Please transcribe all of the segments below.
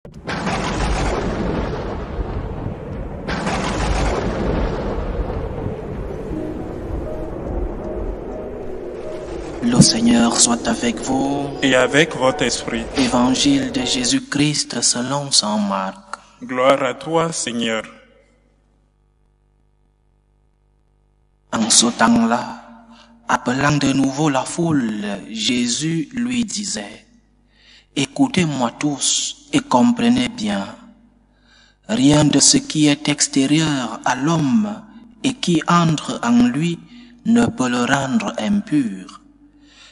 Le Seigneur soit avec vous. Et avec votre esprit. Évangile de Jésus-Christ selon saint Marc. Gloire à toi, Seigneur. En ce temps-là, appelant de nouveau la foule, Jésus lui disait: Écoutez-moi tous et comprenez bien. Rien de ce qui est extérieur à l'homme et qui entre en lui ne peut le rendre impur.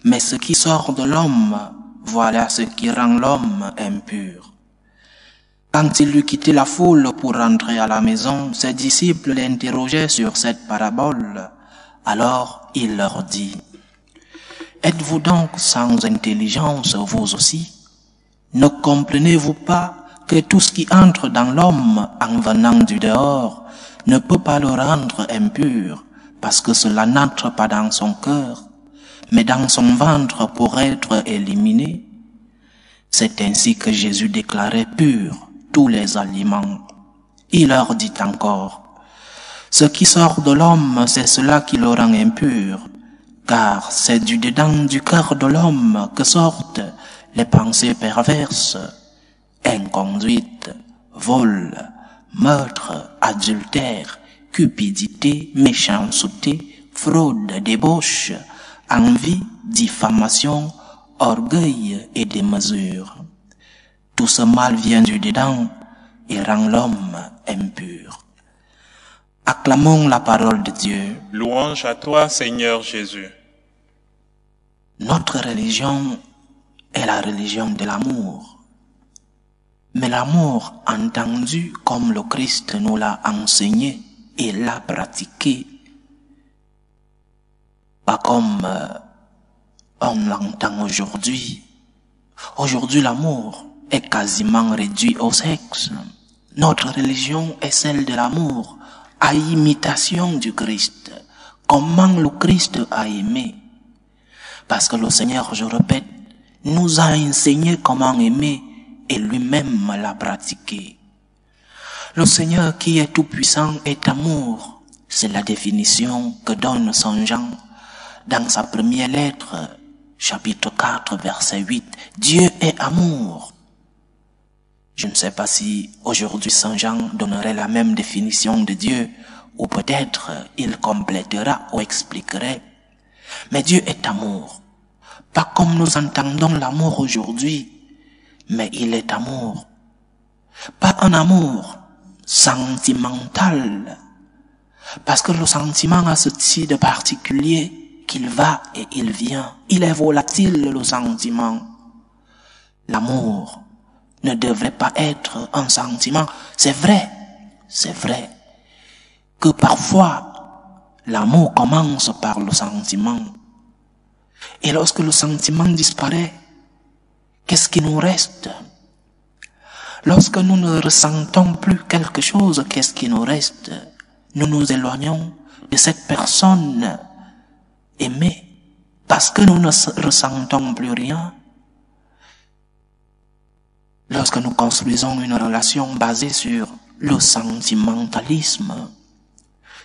Mais ce qui sort de l'homme, voilà ce qui rend l'homme impur. Quand il eut quitté la foule pour rentrer à la maison, ses disciples l'interrogeaient sur cette parabole. Alors il leur dit: Êtes-vous donc sans intelligence vous aussi? Ne comprenez-vous pas que tout ce qui entre dans l'homme en venant du dehors ne peut pas le rendre impur, parce que cela n'entre pas dans son cœur, mais dans son ventre pour être éliminé? C'est ainsi que Jésus déclarait purs tous les aliments. Il leur dit encore: Ce qui sort de l'homme, c'est cela qui le rend impur, car c'est du dedans du cœur de l'homme que sortent les pensées perverses, inconduite, vol, meurtre, adultère, cupidité, méchanceté, fraude, débauche, envie, diffamation, orgueil et démesure. Tout ce mal vient du dedans et rend l'homme impur. Acclamons la parole de Dieu. Louange à toi, Seigneur Jésus. Notre religion est la religion de l'amour. Mais l'amour entendu comme le Christ nous l'a enseigné et l'a pratiqué, pas comme on l'entend aujourd'hui. Aujourd'hui, l'amour est quasiment réduit au sexe. Notre religion est celle de l'amour, à imitation du Christ. Comment le Christ a aimé. Parce que le Seigneur, je répète, nous a enseigné comment aimer et lui-même l'a pratiqué. Le Seigneur qui est tout-puissant est amour. C'est la définition que donne Saint Jean dans sa première lettre, chapitre 4, verset 8. Dieu est amour. Je ne sais pas si aujourd'hui Saint Jean donnerait la même définition de Dieu, ou peut-être il complétera ou expliquerait. Mais Dieu est amour. Pas comme nous entendons l'amour aujourd'hui, mais il est amour. Pas un amour sentimental, parce que le sentiment a ceci de particulier qu'il va et il vient. Il est volatile, le sentiment. L'amour ne devrait pas être un sentiment. C'est vrai que parfois l'amour commence par le sentiment. Et lorsque le sentiment disparaît, qu'est-ce qui nous reste? Lorsque nous ne ressentons plus quelque chose, qu'est-ce qui nous reste? Nous nous éloignons de cette personne aimée parce que nous ne ressentons plus rien. Lorsque nous construisons une relation basée sur le sentimentalisme,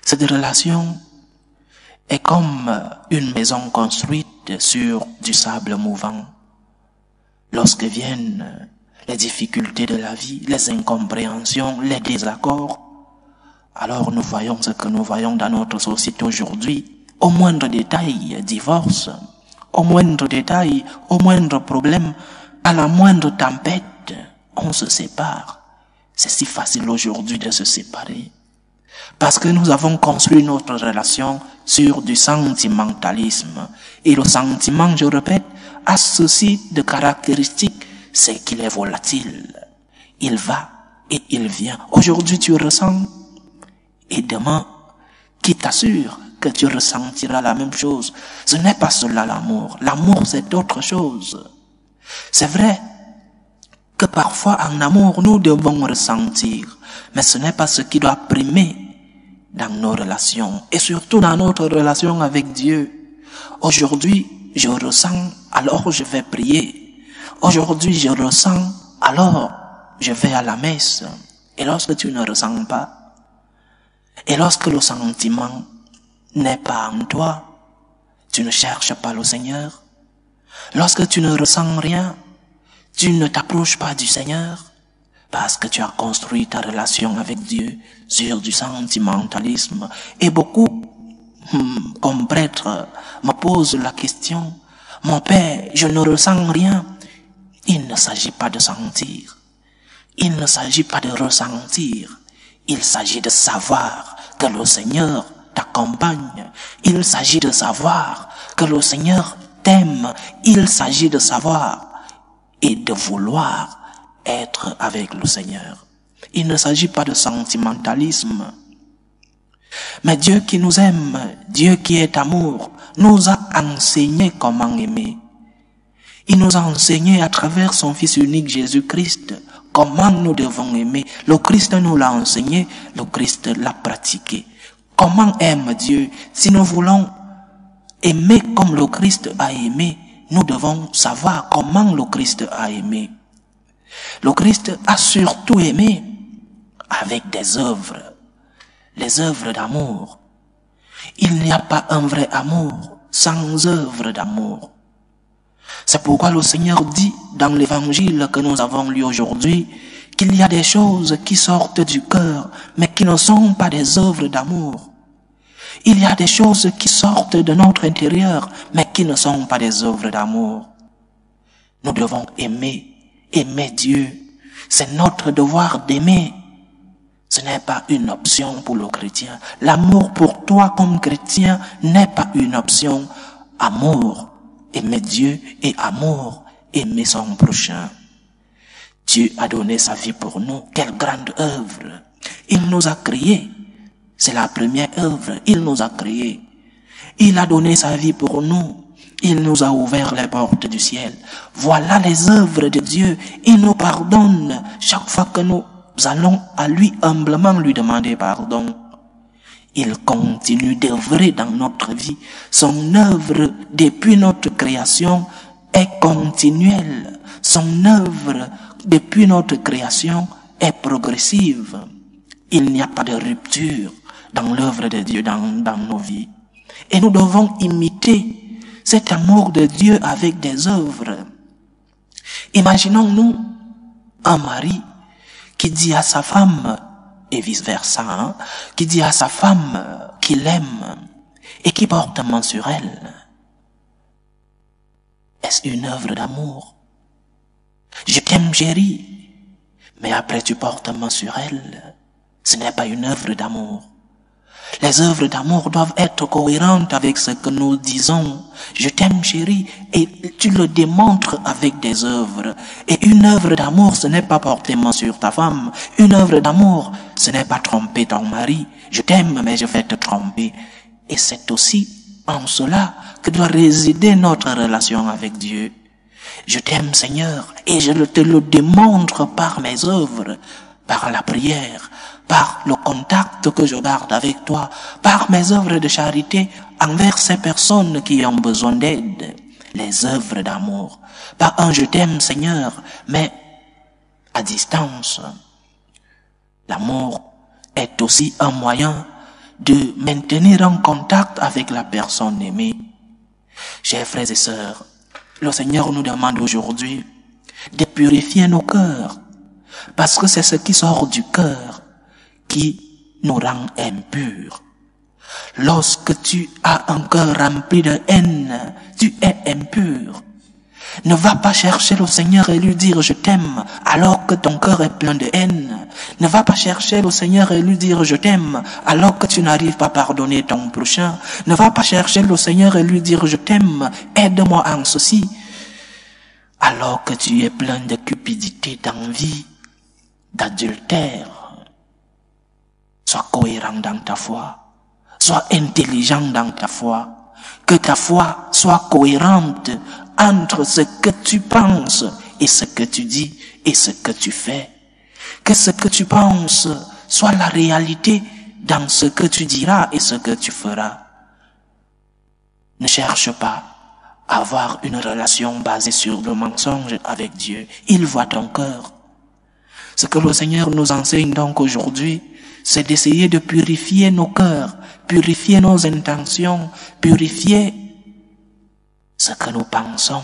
cette relation est comme une maison construite sur du sable mouvant. Lorsque viennent les difficultés de la vie, les incompréhensions, les désaccords, alors nous voyons ce que nous voyons dans notre société aujourd'hui. Au moindre détail, divorce. Au moindre détail, au moindre problème, à la moindre tempête, on se sépare. C'est si facile aujourd'hui de se séparer. Parce que nous avons construit notre relation sur du sentimentalisme. Et le sentiment, je répète, a ceci de caractéristique, c'est qu'il est volatile. Il va et il vient. Aujourd'hui tu ressens, et demain, qui t'assure que tu ressentiras la même chose? Ce n'est pas cela l'amour. L'amour c'est autre chose. C'est vrai que parfois en amour nous devons ressentir, mais ce n'est pas ce qui doit primer dans nos relations, et surtout dans notre relation avec Dieu. Aujourd'hui, je ressens, alors je vais prier. Aujourd'hui, je ressens, alors je vais à la messe, et lorsque tu ne ressens pas, et lorsque le sentiment n'est pas en toi, tu ne cherches pas le Seigneur. Lorsque tu ne ressens rien, tu ne t'approches pas du Seigneur, parce que tu as construit ta relation avec Dieu sur du sentimentalisme. Et beaucoup, comme prêtre, me posent la question, mon Père, je ne ressens rien. Il ne s'agit pas de sentir. Il ne s'agit pas de ressentir. Il s'agit de savoir que le Seigneur t'accompagne. Il s'agit de savoir que le Seigneur t'aime. Il s'agit de savoir et de vouloir être avec le Seigneur. Il ne s'agit pas de sentimentalisme. Mais Dieu qui nous aime, Dieu qui est amour, nous a enseigné comment aimer. Il nous a enseigné à travers son Fils unique Jésus-Christ comment nous devons aimer. Le Christ nous l'a enseigné, le Christ l'a pratiqué. Comment aime Dieu? Si nous voulons aimer comme le Christ a aimé, nous devons savoir comment le Christ a aimé. Le Christ a surtout aimé avec des œuvres, les œuvres d'amour. Il n'y a pas un vrai amour sans œuvre d'amour. C'est pourquoi le Seigneur dit dans l'évangile que nous avons lu aujourd'hui qu'il y a des choses qui sortent du cœur mais qui ne sont pas des œuvres d'amour. Il y a des choses qui sortent de notre intérieur mais qui ne sont pas des œuvres d'amour. Nous devons aimer Dieu. C'est notre devoir d'aimer. Ce n'est pas une option pour le chrétien. L'amour pour toi comme chrétien n'est pas une option. Amour, aimer Dieu, et amour, aimer son prochain. Dieu a donné sa vie pour nous. Quelle grande œuvre. Il nous a créés. C'est la première œuvre. Il nous a créés. Il a donné sa vie pour nous. Il nous a ouvert les portes du ciel. Voilà les œuvres de Dieu. Il nous pardonne chaque fois que nous allons à lui humblement lui demander pardon. Il continue d'œuvrer dans notre vie. Son œuvre depuis notre création est continuelle. Son œuvre depuis notre création est progressive. Il n'y a pas de rupture dans l'œuvre de Dieu dans nos vies. Et nous devons imiter cet amour de Dieu avec des œuvres. Imaginons-nous un mari qui dit à sa femme, et vice-versa, qui dit à sa femme qu'il aime et qui porte main sur elle. Est-ce une œuvre d'amour? Je t'aime, chérie, mais après tu portes main sur elle. Ce n'est pas une œuvre d'amour. Les œuvres d'amour doivent être cohérentes avec ce que nous disons. Je t'aime, chérie, et tu le démontres avec des œuvres. Et une œuvre d'amour, ce n'est pas porter main sur ta femme. Une œuvre d'amour, ce n'est pas tromper ton mari. Je t'aime, mais je vais te tromper. Et c'est aussi en cela que doit résider notre relation avec Dieu. Je t'aime, Seigneur, et je te le démontre par mes œuvres, par la prière, par le contact que je garde avec toi, par mes œuvres de charité envers ces personnes qui ont besoin d'aide, les œuvres d'amour. Pas un je t'aime, Seigneur, mais à distance. L'amour est aussi un moyen de maintenir un contact avec la personne aimée. Chers frères et sœurs, le Seigneur nous demande aujourd'hui de purifier nos cœurs, parce que c'est ce qui sort du cœur qui nous rend impurs. Lorsque tu as un cœur rempli de haine, tu es impur. Ne va pas chercher le Seigneur et lui dire je t'aime alors que ton cœur est plein de haine. Ne va pas chercher le Seigneur et lui dire je t'aime alors que tu n'arrives pas à pardonner ton prochain. Ne va pas chercher le Seigneur et lui dire je t'aime, aide-moi en ceci, alors que tu es plein de cupidité, d'envie, d'adultère. Sois cohérent dans ta foi. Sois intelligent dans ta foi. Que ta foi soit cohérente entre ce que tu penses et ce que tu dis et ce que tu fais. Que ce que tu penses soit la réalité dans ce que tu diras et ce que tu feras. Ne cherche pas à avoir une relation basée sur le mensonge avec Dieu. Il voit ton cœur. Ce que le Seigneur nous enseigne donc aujourd'hui, c'est d'essayer de purifier nos cœurs, purifier nos intentions, purifier ce que nous pensons.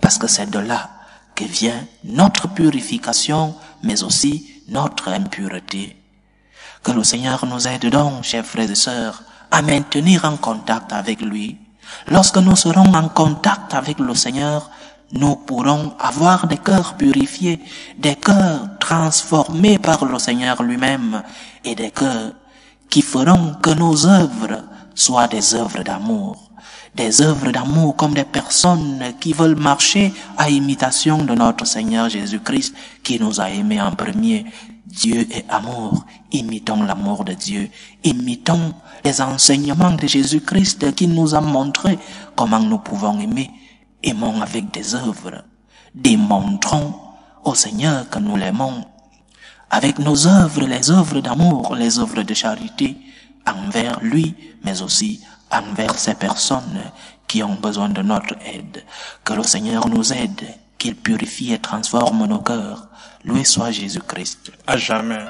Parce que c'est de là que vient notre purification, mais aussi notre impureté. Que le Seigneur nous aide donc, chers frères et sœurs, à maintenir en contact avec lui. Lorsque nous serons en contact avec le Seigneur, nous pourrons avoir des cœurs purifiés, des cœurs transformés par le Seigneur lui-même et des cœurs qui feront que nos œuvres soient des œuvres d'amour. Des œuvres d'amour comme des personnes qui veulent marcher à imitation de notre Seigneur Jésus-Christ qui nous a aimés en premier. Dieu est amour. Imitons l'amour de Dieu. Imitons les enseignements de Jésus-Christ qui nous a montré comment nous pouvons aimer. Aimons avec des œuvres. Démontrons au Seigneur que nous l'aimons. Avec nos œuvres, les œuvres d'amour, les œuvres de charité envers lui, mais aussi envers ces personnes qui ont besoin de notre aide. Que le Seigneur nous aide, qu'il purifie et transforme nos cœurs. Loué soit Jésus-Christ. À jamais.